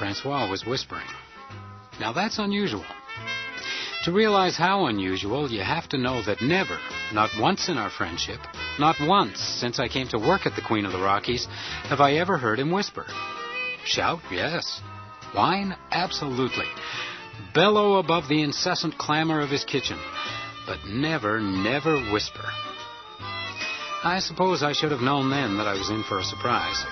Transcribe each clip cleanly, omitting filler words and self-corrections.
Francois was whispering. Now that's unusual. To realize how unusual, you have to know that never, not once in our friendship, not once since I came to work at the Queen of the Rockies, have I ever heard him whisper. Shout, yes. Whine, absolutely. Bellow above the incessant clamor of his kitchen. But never, never whisper. I suppose I should have known then that I was in for a surprise.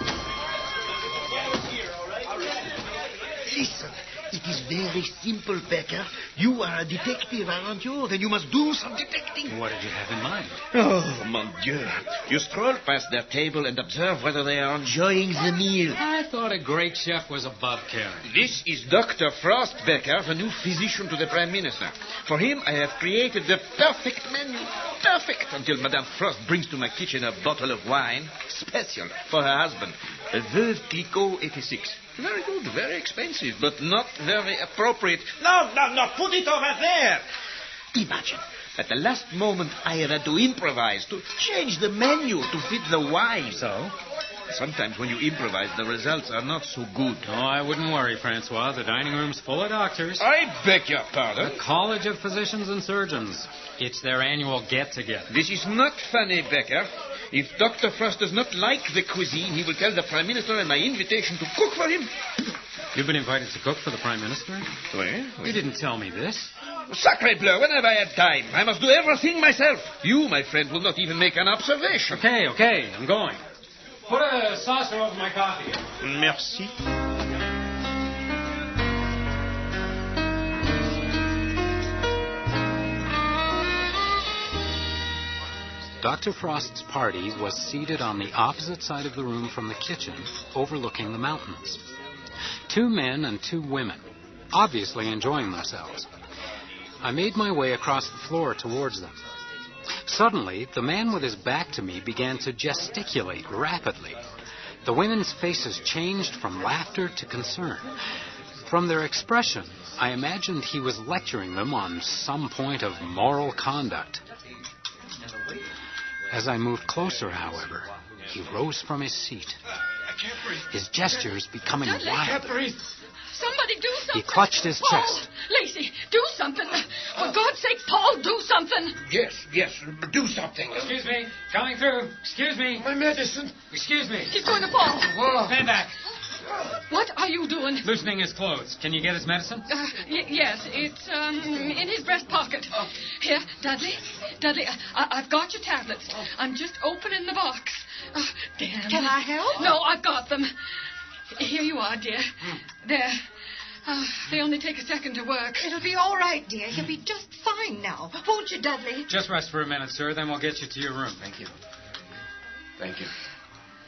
Listen, it is very simple, Becker. You are a detective, aren't you? Then you must do some detecting. What did you have in mind? Oh, mon Dieu. You stroll past their table and observe whether they are enjoying the meal. I thought a great chef was above caring. This is Dr. Frost, Becker, the new physician to the Prime Minister. For him, I have created the perfect menu. Perfect until Madame Frost brings to my kitchen a bottle of wine, special for her husband, a Veuve Clicquot 86. Very good, very expensive, but not very appropriate. No, put it over there. Imagine, at the last moment, I had to improvise, to change the menu to fit the wine. So? Sometimes when you improvise, the results are not so good. Oh, I wouldn't worry, Francois. The dining room's full of doctors. I beg your pardon? The College of Physicians and Surgeons. It's their annual get-together. This is not funny, Becker. If Dr. Frost does not like the cuisine, he will tell the Prime Minister and my invitation to cook for him. You've been invited to cook for the Prime Minister? Oui. You didn't tell me this. Sacre bleu, when have I had time? I must do everything myself. You, my friend, will not even make an observation. Okay, I'm going. Put a saucer over my coffee. Merci. Dr. Frost's party was seated on the opposite side of the room from the kitchen, overlooking the mountains. 2 men and 2 women, obviously enjoying themselves. I made my way across the floor towards them. Suddenly, the man with his back to me began to gesticulate rapidly. The women's faces changed from laughter to concern. From their expression, I imagined he was lecturing them on some point of moral conduct. As I moved closer, however, he rose from his seat, his gestures becoming wild. Somebody do something. He clutched his Paul, chest. Lacey, do something. For God's sake, Paul, do something. Yes, do something. Excuse me, coming through. Excuse me. My medicine. Excuse me. He's going to fall. Whoa. Stand back. What are you doing? Loosening his clothes. Can you get his medicine? Yes, it's in his breast pocket. Here, Dudley, I've got your tablets. I'm just opening the box. Damn. Can I help? No, I've got them. Here you are, dear. There. They only take a second to work. It'll be all right, dear. You'll be just fine now. Won't you, Dudley? Just rest for a minute, sir, then we'll get you to your room. Thank you.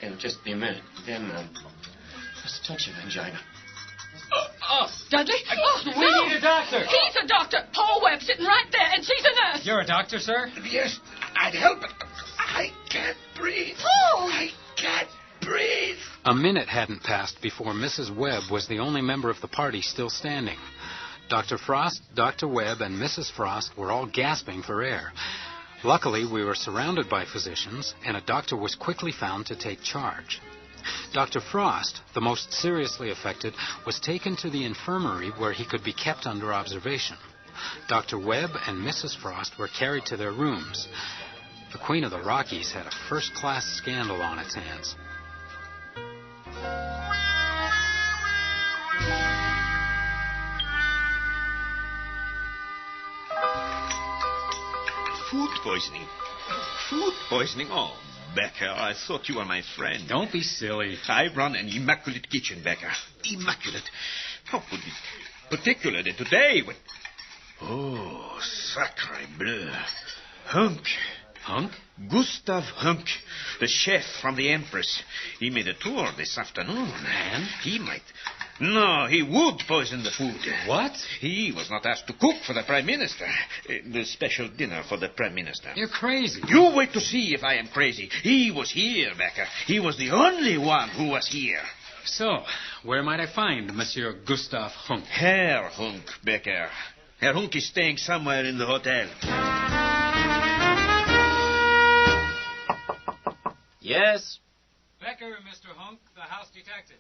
And just be a minute. Then, just a touch of angina. Dudley? We need a doctor. He's a doctor. Paul Webb sitting right there, and she's a nurse. You're a doctor, sir? Yes, I'd help it. I can't breathe. Paul! I can't breathe. A minute hadn't passed before Mrs. Webb was the only member of the party still standing. Dr. Frost, Dr. Webb, and Mrs. Frost were all gasping for air. Luckily, we were surrounded by physicians, and a doctor was quickly found to take charge. Dr. Frost, the most seriously affected, was taken to the infirmary where he could be kept under observation. Dr. Webb and Mrs. Frost were carried to their rooms. The Queen of the Rockies had a first-class scandal on its hands. Food poisoning. Food poisoning? Oh, Becker, I thought you were my friend. Don't be silly. I run an immaculate kitchen, Becker. Immaculate. How could it? Particularly today when... Oh, sacre bleu. Hunk. Hunk? Gustav Hunk, the chef from the Empress. He made a tour this afternoon. And? He might... No, he would poison the food. What? He was not asked to cook for the Prime Minister. The special dinner for the Prime Minister. You're crazy. You wait to see if I am crazy. He was here, Becker. He was the only one who was here. So, where might I find Monsieur Gustav Hunk? Herr Hunk, Becker. Herr Hunk is staying somewhere in the hotel. Yes? Becker, Mr. Hunk, the house detective.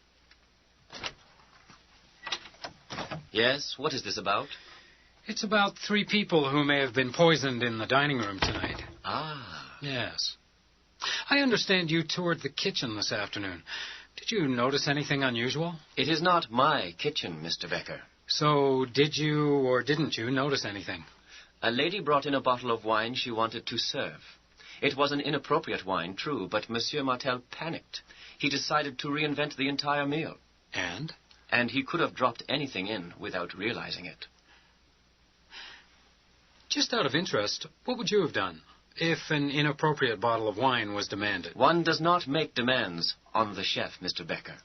Yes? What is this about? It's about 3 people who may have been poisoned in the dining room tonight. Ah. Yes. I understand you toured the kitchen this afternoon. Did you notice anything unusual? It is not my kitchen, Mr. Becker. So, did you or didn't you notice anything? A lady brought in a bottle of wine she wanted to serve. It was an inappropriate wine, true, but Monsieur Martel panicked. He decided to reinvent the entire meal. And? And he could have dropped anything in without realizing it. Just out of interest, what would you have done if an inappropriate bottle of wine was demanded? One does not make demands on the chef, Mr. Becker.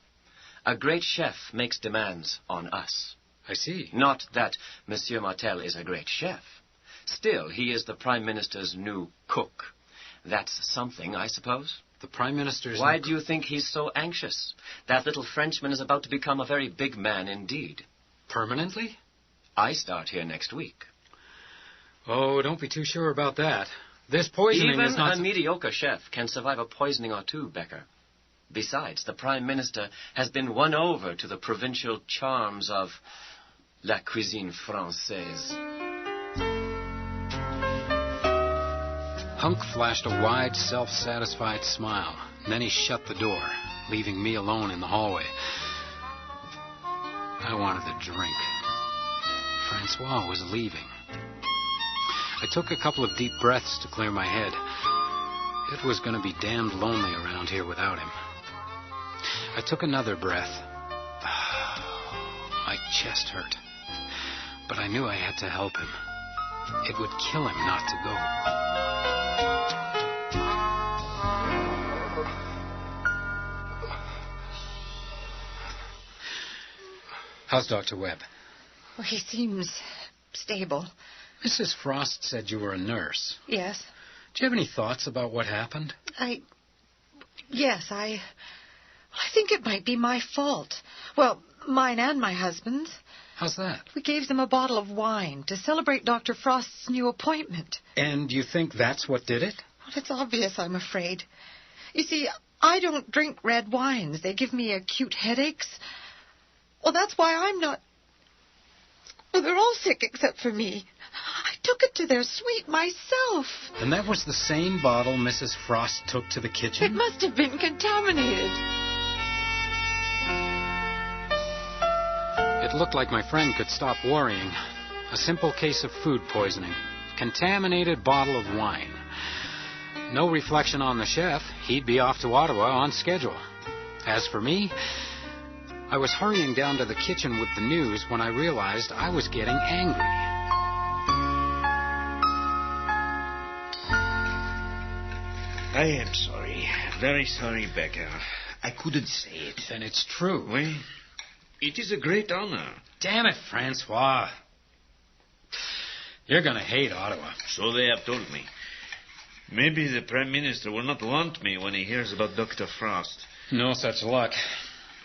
A great chef makes demands on us. I see. Not that Monsieur Martel is a great chef. Still, he is the Prime Minister's new cook. That's something, I suppose. The Prime Minister's... Why do you think he's so anxious? That little Frenchman is about to become a very big man indeed. Permanently? I start here next week. Oh, don't be too sure about that. This poisoning is not... Even a mediocre chef can survive a poisoning or two, Becker. Besides, the Prime Minister has been won over to the provincial charms of la cuisine française. Hunk flashed a wide, self-satisfied smile, and then he shut the door, leaving me alone in the hallway. I wanted a drink. Francois was leaving. I took a couple of deep breaths to clear my head. It was going to be damned lonely around here without him. I took another breath. My chest hurt. But I knew I had to help him. It would kill him not to go. How's Dr. Webb? Well, he seems stable. Mrs. Frost said you were a nurse. Yes. Do you have any thoughts about what happened? Yes, I think it might be my fault. Well, mine and my husband's. How's that? We gave them a bottle of wine to celebrate Dr. Frost's new appointment. And you think that's what did it? Well, it's obvious, I'm afraid. You see, I don't drink red wines. They give me acute headaches. Well, that's why I'm not... Well, they're all sick except for me. I took it to their suite myself. And that was the same bottle Mrs. Frost took to the kitchen? It must have been contaminated. It looked like my friend could stop worrying. A simple case of food poisoning. Contaminated bottle of wine. No reflection on the chef. He'd be off to Ottawa on schedule. As for me, I was hurrying down to the kitchen with the news when I realized I was getting angry. I am sorry. Very sorry, Becker. I couldn't say it. Then it's true. Oui. It is a great honor. Damn it, Francois. You're going to hate Ottawa. So they have told me. Maybe the Prime Minister will not want me when he hears about Dr. Frost. No such luck.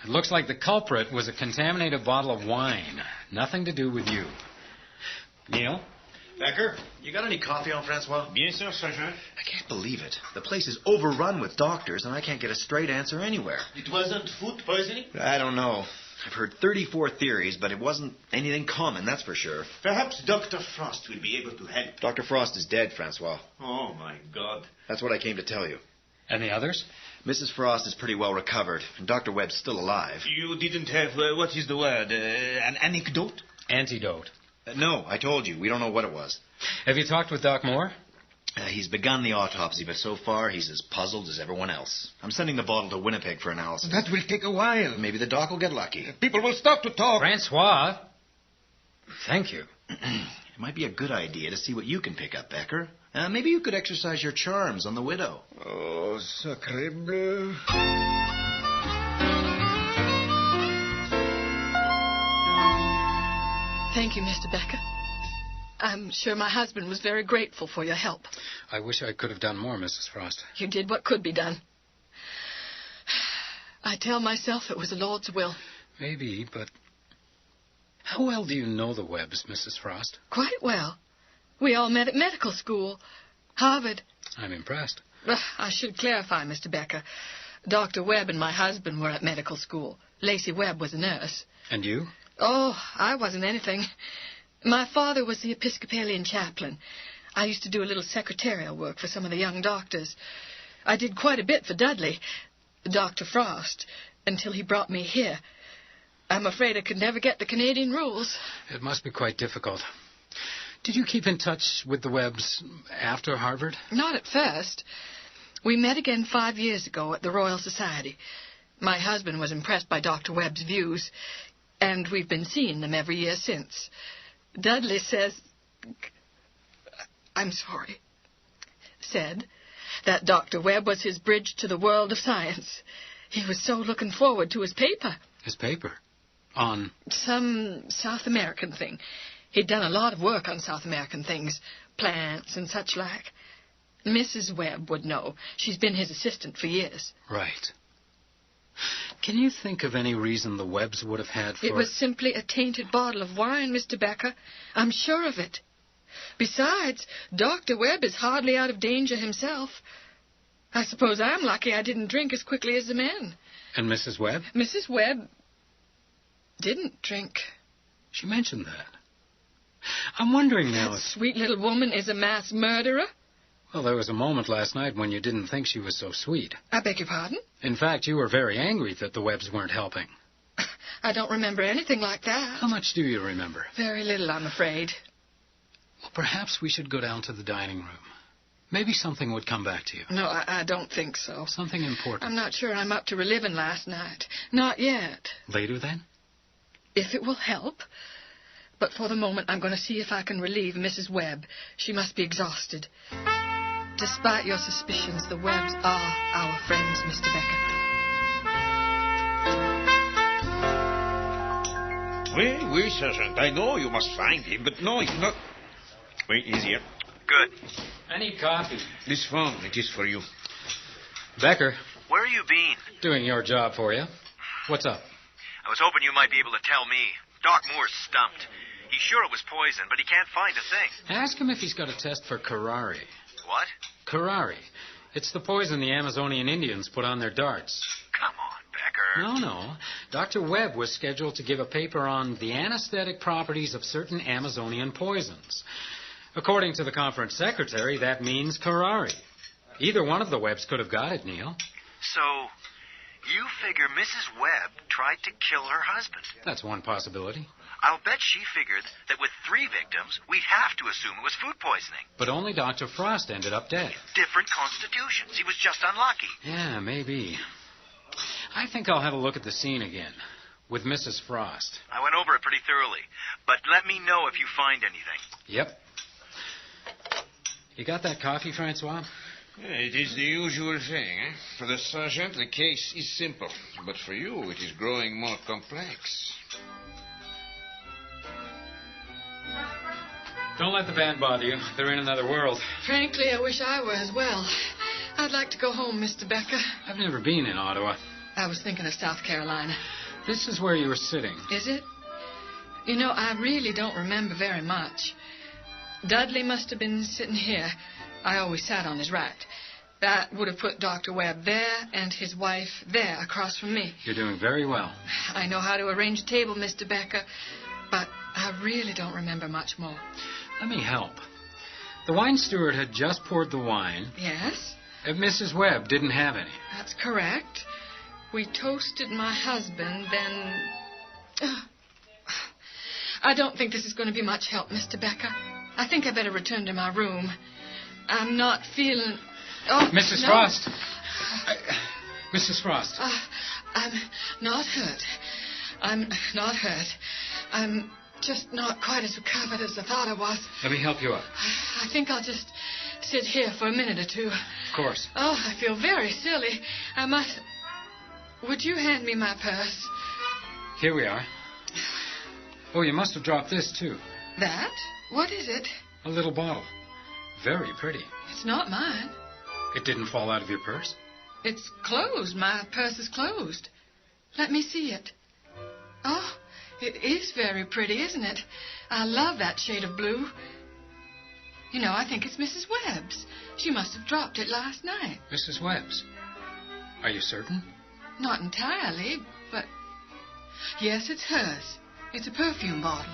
It looks like the culprit was a contaminated bottle of wine. Nothing to do with you. Neil? Becker, you got any coffee on Francois? Bien sûr, Sergeant. I can't believe it. The place is overrun with doctors, and I can't get a straight answer anywhere. It wasn't food poisoning? I don't know. I've heard 34 theories, but it wasn't anything common, that's for sure. Perhaps Dr. Frost will be able to help. Dr. Frost is dead, Francois. Oh, my God. That's what I came to tell you. And the others? Mrs. Frost is pretty well recovered, and Dr. Webb's still alive. You didn't have, what is the word, an anecdote? Antidote. No, I told you. We don't know what it was. Have you talked with Doc Moore? He's begun the autopsy, but so far he's as puzzled as everyone else. I'm sending the bottle to Winnipeg for analysis. That will take a while. Maybe the doc will get lucky. People will start to talk. Francois? Thank you. It might be a good idea to see what you can pick up, Becker. Maybe you could exercise your charms on the widow. Oh, sacre bleu. Thank you, Mr. Becker. I'm sure my husband was very grateful for your help. I wish I could have done more, Mrs. Frost. You did what could be done. I tell myself it was the Lord's will. Maybe, but... How well do you know the Webbs, Mrs. Frost? Quite well. We all met at medical school. Harvard. I'm impressed. I should clarify, Mr. Becker. Dr. Webb and my husband were at medical school. Lacey Webb was a nurse. And you? Oh, I wasn't anything. My father was the Episcopalian chaplain. I used to do a little secretarial work for some of the young doctors. I did quite a bit for Dudley, Dr. Frost, until he brought me here. I'm afraid I could never get the Canadian rules. It must be quite difficult. Did you keep in touch with the Webbs after Harvard? Not at first. We met again 5 years ago at the Royal Society. My husband was impressed by Dr. Webb's views, and we've been seeing them every year since. Dudley said that Dr. Webb was his bridge to the world of science. He was so looking forward to his paper. His paper? On? Some South American thing. He'd done a lot of work on South American things, plants and such like. Mrs. Webb would know. She's been his assistant for years. Right. Can you think of any reason the Webbs would have had for... It was simply a tainted bottle of wine, Mr. Becker. I'm sure of it. Besides, Dr. Webb is hardly out of danger himself. I suppose I'm lucky I didn't drink as quickly as the men. And Mrs. Webb? Mrs. Webb didn't drink. She mentioned that. I'm wondering now... That sweet little woman is a mass murderer? Well, there was a moment last night when you didn't think she was so sweet. I beg your pardon? In fact, you were very angry that the Webbs weren't helping. I don't remember anything like that. How much do you remember? Very little, I'm afraid. Well, perhaps we should go down to the dining room. Maybe something would come back to you. No, I don't think so. Something important. I'm not sure I'm up to reliving last night. Not yet. Later, then? If it will help. But for the moment, I'm going to see if I can relieve Mrs. Webb. She must be exhausted. Despite your suspicions, the Webbs are our friends, Mr. Becker. Oui, Sergeant. I know you must find him, but no, he's not... Wait, he's here. Good. I need coffee. This phone, it is for you. Becker. Where have you been? Doing your job for you. What's up? I was hoping you might be able to tell me. Doc Moore's stumped. He's sure it was poison, but he can't find a thing. Ask him if he's got a test for curare. What? Curare. It's the poison the Amazonian Indians put on their darts. Come on, Becker. No. Dr. Webb was scheduled to give a paper on the anesthetic properties of certain Amazonian poisons. According to the conference secretary, that means curare. Either one of the Webbs could have got it, Neil. So, you figure Mrs. Webb tried to kill her husband? That's one possibility. I'll bet she figured that with 3 victims, we'd have to assume it was food poisoning. But only Dr. Frost ended up dead. Different constitutions. He was just unlucky. Yeah, maybe. I think I'll have a look at the scene again, with Mrs. Frost. I went over it pretty thoroughly, but let me know if you find anything. Yep. You got that coffee, Francois? It is the usual thing, eh? For the sergeant, the case is simple. But for you, it is growing more complex. Don't let the band bother you. They're in another world. Frankly, I wish I were as well. I'd like to go home, Mr. Becker. I've never been in Ottawa. I was thinking of South Carolina. This is where you were sitting. Is it? You know, I really don't remember very much. Dudley must have been sitting here. I always sat on his right. That would have put Dr. Webb there and his wife there across from me. You're doing very well. I know how to arrange a table, Mr. Becker, but I really don't remember much more. Let me help. The wine steward had just poured the wine. Yes? Mrs. Webb didn't have any. That's correct. We toasted my husband, then... I don't think this is going to be much help, Mr. Becker. I think I better return to my room. I'm not feeling... Oh, Mrs. no. Frost! Mrs. Frost. I'm not hurt. I'm not hurt. I'm just not quite as recovered as I thought I was. Let me help you up. I think I'll just sit here for a minute or two. Of course. Oh, I feel very silly. I must... Would you hand me my purse? Here we are. Oh, you must have dropped this, too. That? What is it? A little bottle. Very pretty. It's not mine. It didn't fall out of your purse? It's closed. My purse is closed. Let me see it. Oh, it is very pretty, isn't it? I love that shade of blue. You know, I think it's Mrs. Webb's. She must have dropped it last night. Mrs. Webb's? Are you certain? Not entirely, but... Yes, it's hers. It's a perfume bottle.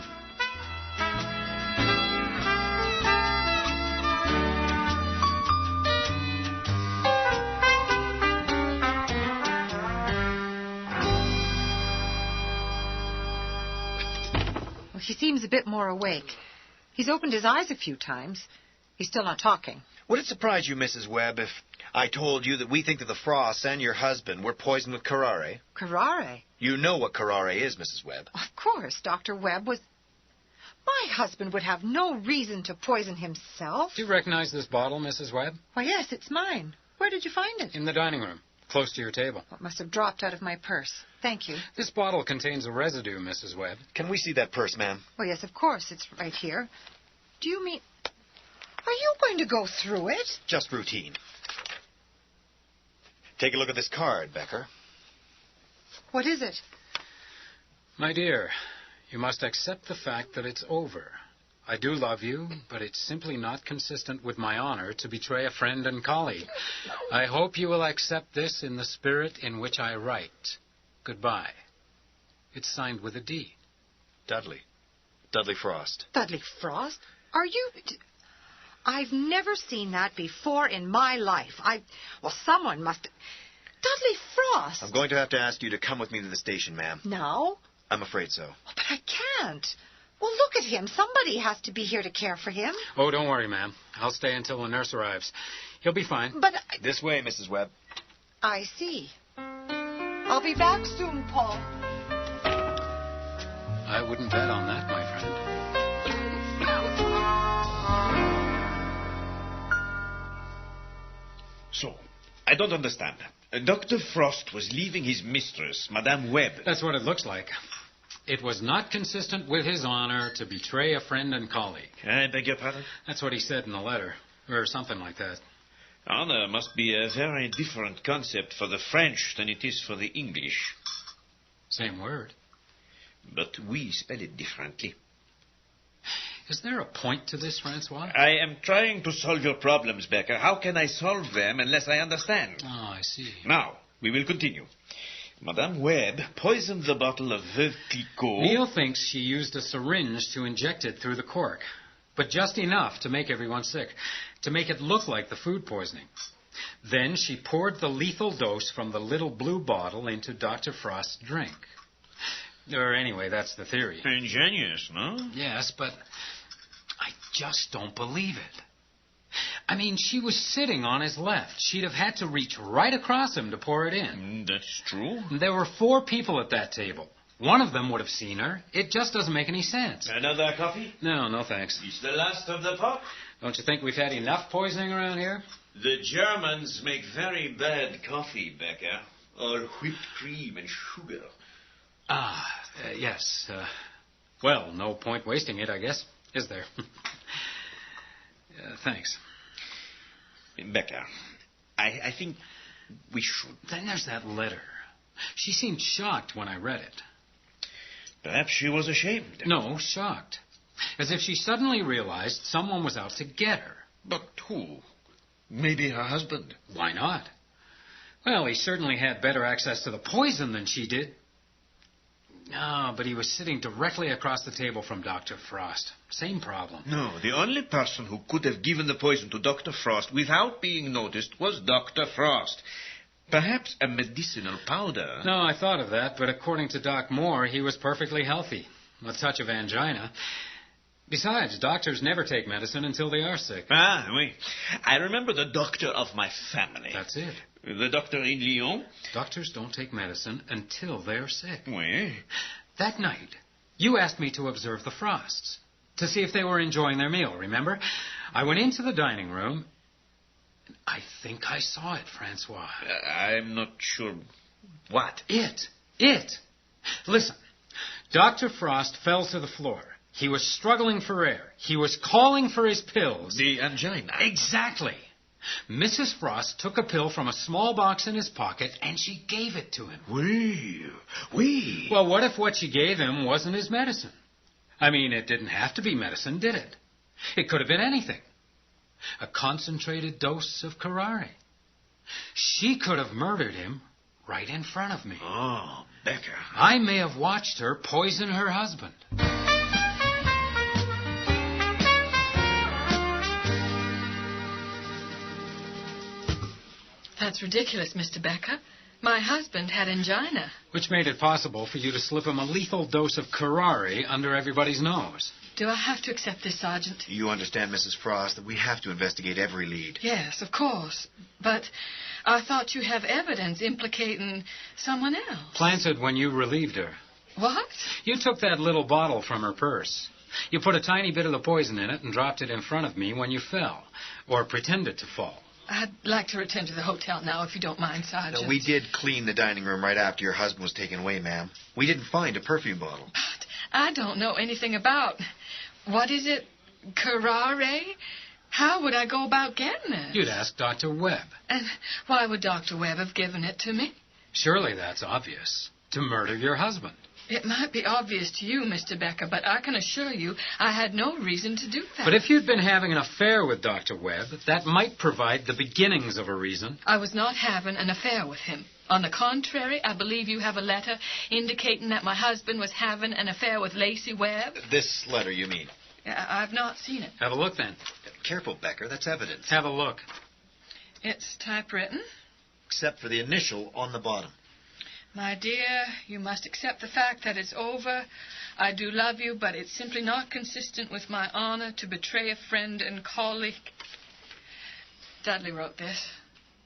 Well, he seems a bit more awake. He's opened his eyes a few times. He's still not talking. Would it surprise you, Mrs. Webb, if I told you that we think that the Frosts and your husband were poisoned with curare? Curare? You know what curare is, Mrs. Webb. Of course, Dr. Webb was... My husband would have no reason to poison himself. Do you recognize this bottle, Mrs. Webb? Why, yes, it's mine. Where did you find it? In the dining room, close to your table. It must have dropped out of my purse. Thank you. This bottle contains a residue, Mrs. Webb. Can we see that purse, ma'am? Well, yes, of course. It's right here. Do you mean... Are you going to go through it? Just routine. Take a look at this card, Becker. What is it? My dear, you must accept the fact that it's over. I do love you, but it's simply not consistent with my honor to betray a friend and colleague. I hope you will accept this in the spirit in which I write. Goodbye. It's signed with a D. Dudley. Dudley Frost. Dudley Frost? Are you... I've never seen that before in my life. Well, someone must... Dudley Frost! I'm going to have to ask you to come with me to the station, ma'am. Now? I'm afraid so. Oh, but I can't. Well, look at him. Somebody has to be here to care for him. Oh, don't worry, ma'am. I'll stay until the nurse arrives. He'll be fine. But... This way, Mrs. Webb. I see. I'll be back soon, Paul. I wouldn't bet on that, my friend. So, I don't understand. Dr. Frost was leaving his mistress, Madame Webb. That's what it looks like. It was not consistent with his honor to betray a friend and colleague. I beg your pardon? That's what he said in the letter, or something like that. Honor must be a very different concept for the French than it is for the English. Same word. But we spell it differently. Is there a point to this, Francois? I am trying to solve your problems, Becker. How can I solve them unless I understand? Oh, I see. Now, we will continue. Madame Webb poisoned the bottle of Veuve Clicquot. Neil thinks she used a syringe to inject it through the cork, but just enough to make everyone sick, to make it look like the food poisoning. Then she poured the lethal dose from the little blue bottle into Dr. Frost's drink. Or anyway, that's the theory. Ingenious, no? Yes, but I just don't believe it. I mean, she was sitting on his left. She'd have had to reach right across him to pour it in. That's true. There were 4 people at that table. One of them would have seen her. It just doesn't make any sense. Another coffee? No, thanks. It's the last of the pot. Don't you think we've had enough poisoning around here? The Germans make very bad coffee, Becker. All whipped cream and sugar. Yes. Well, no point wasting it, I guess. Is there? Thanks. Becker, I think we should. Then there's that letter. She seemed shocked when I read it. Perhaps she was ashamed. No, shocked. As if she suddenly realized someone was out to get her. But who? Maybe her husband. Why not? Well, he certainly had better access to the poison than she did. No, but he was sitting directly across the table from Dr. Frost. Same problem. No, the only person who could have given the poison to Dr. Frost without being noticed was Dr. Frost. Perhaps a medicinal powder. No, I thought of that, but according to Doc Moore, he was perfectly healthy. A touch of angina. Besides, doctors never take medicine until they are sick. Ah, oui. I remember the doctor of my family. That's it. The doctor in Lyon? Doctors don't take medicine until they're sick. Oui. That night, you asked me to observe the Frosts, to see if they were enjoying their meal, remember? I went into the dining room. I think I saw it, Francois. I'm not sure. What? It. Listen, Dr. Frost fell to the floor. He was struggling for air. He was calling for his pills. The angina. Exactly. Mrs. Frost took a pill from a small box in his pocket, and she gave it to him. Oui. Well, what if what she gave him wasn't his medicine? I mean, it didn't have to be medicine, did it? It could have been anything. A concentrated dose of curare. She could have murdered him right in front of me. Oh, Becker. I may have watched her poison her husband. That's ridiculous, Mr. Becker. My husband had angina. Which made it possible for you to slip him a lethal dose of curare under everybody's nose. Do I have to accept this, Sergeant? You understand, Mrs. Frost, that we have to investigate every lead. Yes, of course. But I thought you have evidence implicating someone else. Planted when you relieved her. What? You took that little bottle from her purse. You put a tiny bit of the poison in it and dropped it in front of me when you fell, or pretended to fall. I'd like to return to the hotel now, if you don't mind, Sergeant. No, we did clean the dining room right after your husband was taken away, ma'am. We didn't find a perfume bottle. But I don't know anything about... What is it? Curare? How would I go about getting it? You'd ask Dr. Webb. And why would Dr. Webb have given it to me? Surely that's obvious. To murder your husband. It might be obvious to you, Mr. Becker, but I can assure you I had no reason to do that. But if you'd been having an affair with Dr. Webb, that might provide the beginnings of a reason. I was not having an affair with him. On the contrary, I believe you have a letter indicating that my husband was having an affair with Lacey Webb. This letter, you mean? I've not seen it. Have a look, then. Careful, Becker. That's evidence. Have a look. It's typewritten. Except for the initial on the bottom. My dear, you must accept the fact that it's over. I do love you, but it's simply not consistent with my honor to betray a friend and colleague. Dudley wrote this.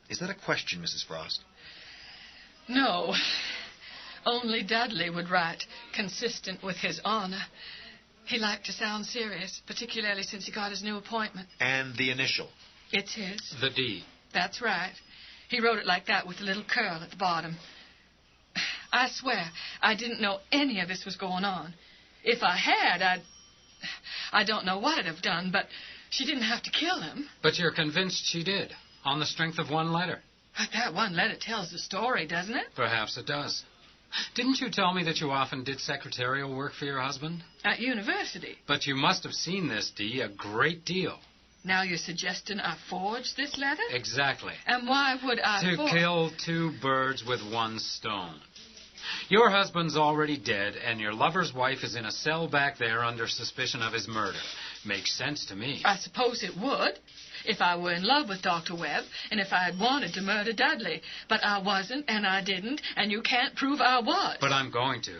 Is that a question, Mrs. Frost? No. Only Dudley would write consistent with his honor. He liked to sound serious, particularly since he got his new appointment. And the initial? It's his. The D. That's right. He wrote it like that with a little curl at the bottom. I swear, I didn't know any of this was going on. If I had, I don't know what I'd have done, but she didn't have to kill him. But you're convinced she did, on the strength of one letter. But that one letter tells the story, doesn't it? Perhaps it does. Didn't you tell me that you often did secretarial work for your husband? At university. But you must have seen this, Dee, a great deal. Now you're suggesting I forged this letter? Exactly. And why would I To kill two birds with one stone. Your husband's already dead, and your lover's wife is in a cell back there under suspicion of his murder. Makes sense to me. I suppose it would, if I were in love with Dr. Webb, and if I had wanted to murder Dudley. But I wasn't, and I didn't, and you can't prove I was. But I'm going to.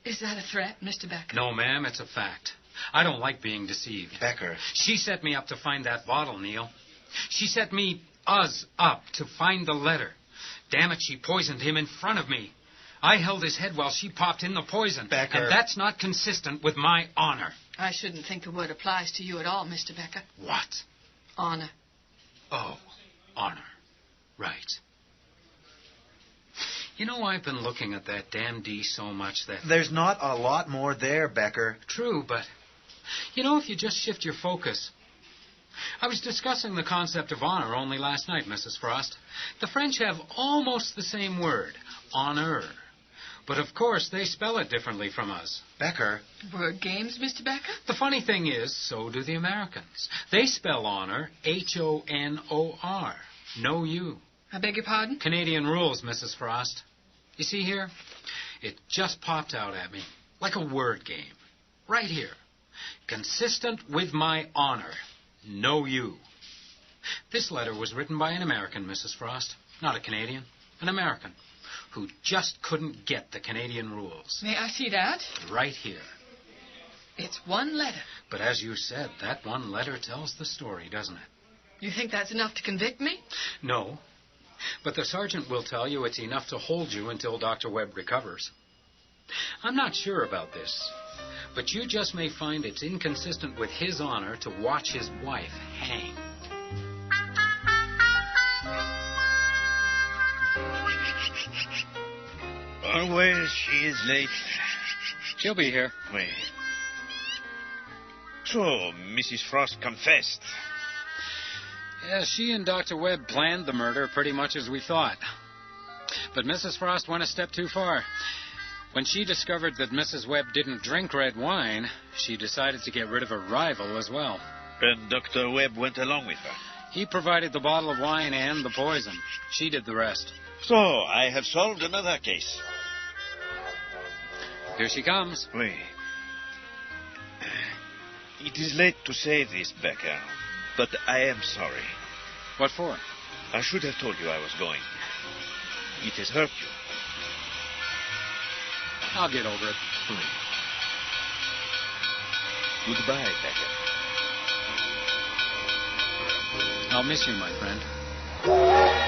Is that a threat, Mr. Becker? No, ma'am, it's a fact. I don't like being deceived. Becker. She set me up to find that bottle, Neil. She set us up to find the letter. Damn it, she poisoned him in front of me. I held his head while she popped in the poison. Becker. And that's not consistent with my honor. I shouldn't think the word applies to you at all, Mr. Becker. What? Honor. Oh, honor. Right. You know, I've been looking at that damn D so much that... There's not a lot more there, Becker. True, but... You know, if you just shift your focus... I was discussing the concept of honor only last night, Mrs. Frost. The French have almost the same word, honor. But, of course, they spell it differently from us. Becker. Word games, Mr. Becker? The funny thing is, so do the Americans. They spell honor H-O-N-O-R. No U. I beg your pardon? Canadian rules, Mrs. Frost. You see here? It just popped out at me, like a word game. Right here. Consistent with my honor. No U. This letter was written by an American, Mrs. Frost. Not a Canadian. An American. Who just couldn't get the Canadian rules. May I see that? Right here. It's one letter. But as you said, that one letter tells the story, doesn't it? You think that's enough to convict me? No. But the sergeant will tell you it's enough to hold you until Dr. Webb recovers. I'm not sure about this, but you just may find it's inconsistent with his honor to watch his wife hang. Always she is late. She'll be here. Wait. So, Mrs. Frost confessed. Yeah, she and Dr. Webb planned the murder pretty much as we thought. But Mrs. Frost went a step too far. When she discovered that Mrs. Webb didn't drink red wine, she decided to get rid of her rival as well. And Dr. Webb went along with her. He provided the bottle of wine and the poison. She did the rest. So, I have solved another case. Here she comes. Oui. It is late to say this, Becker, but I am sorry. What for? I should have told you I was going. It has hurt you. I'll get over it. Oui. Goodbye, Becker. I'll miss you, my friend.